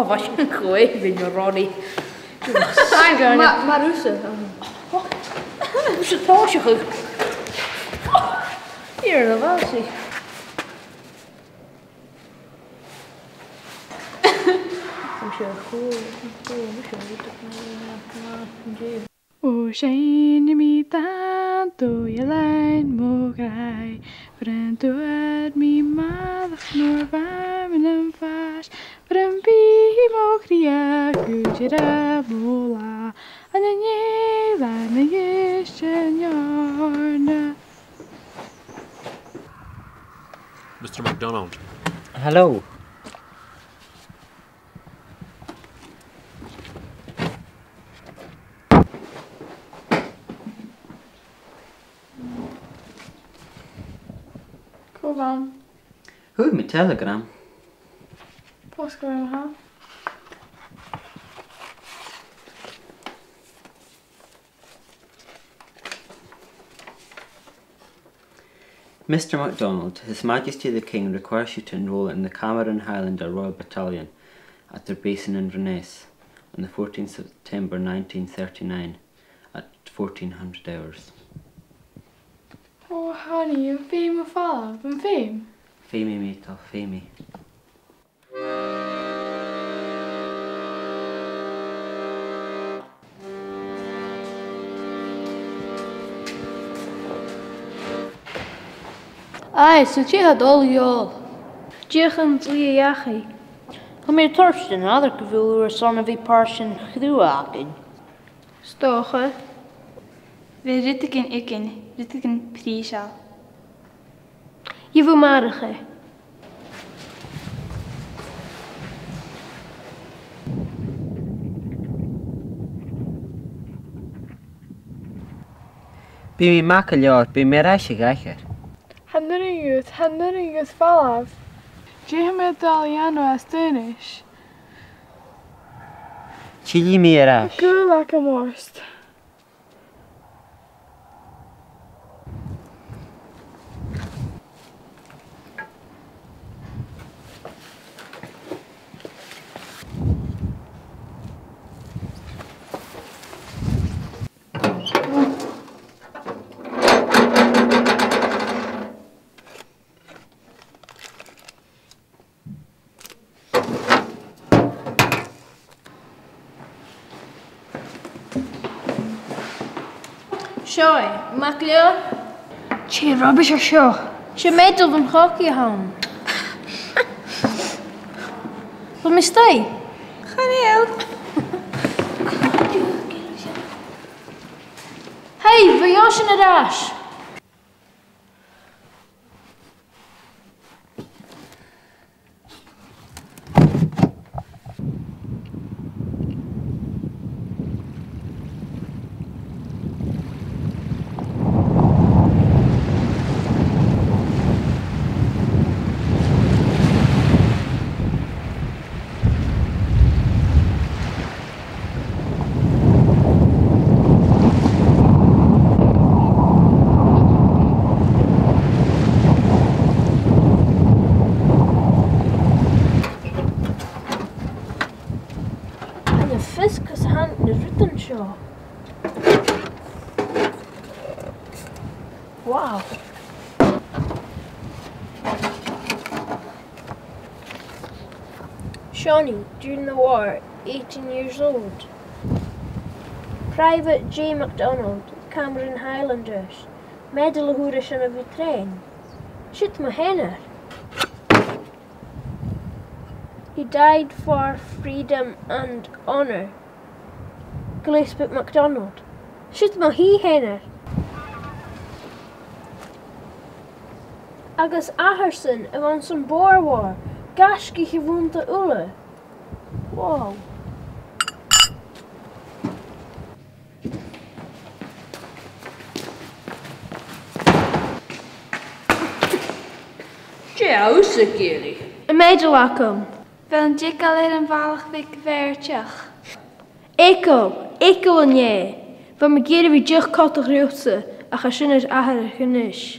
Oh, was je een goid, ben je Ronnie. Maar Russen. Hoe is het tasje goed? Hier, dat was hij. O Shane mi tanto je lijn mogai, Vrentuad mi malach nor warm en vaas, Vrempi mogria gujira bola, en een jela me jessenjarne. Mr. MacDonald. Hello. Kom aan. Goed, mijn telegram. Pas gewoon gaan. Mr. MacDonald, His Majesty the King requires you to enroll in the Cameron Highlander Royal Battalion at their base in Inverness on the 14th September 1939 at 1400 hours. Oh honey, een fame vallen, een fame. Fame metal, fame. Ai, so je had al jol. Je gaat je jagen. Kom hier torst en ander gevoel oor son vi parsen gruaken. Stogen. We rittiken prisa. Je wil marige. Bí mi mac leor, bí mi reis gaicher. Han youth valav. Jim Italiano astonish. Chili mi reis. Gulak a morst. Shoi, maak je? Che rubbish or show. Je meet op een gokje gaan. Wat is dat? Ganeel. Hey, we jassen het raas. Fiskus hand in de rutten show. Wow. Shawnee, during the war, 18 years old. Private J. MacDonald, Cameron Highlanders, Medal Hoorish on a train. Shoot my henner. He died for freedom and honour. Gillespie MacDonald. Shoot my he henner. Agus airson I want some boer war. Gaski gewoond te ulle. Wow. Tjauwse jullie. Een meidelakum. Wel een dik alleen een valig wikke vertjach. Ekel en jij. Van me keren wie jich kattig roodse. Ach, als je niet achter genoeg.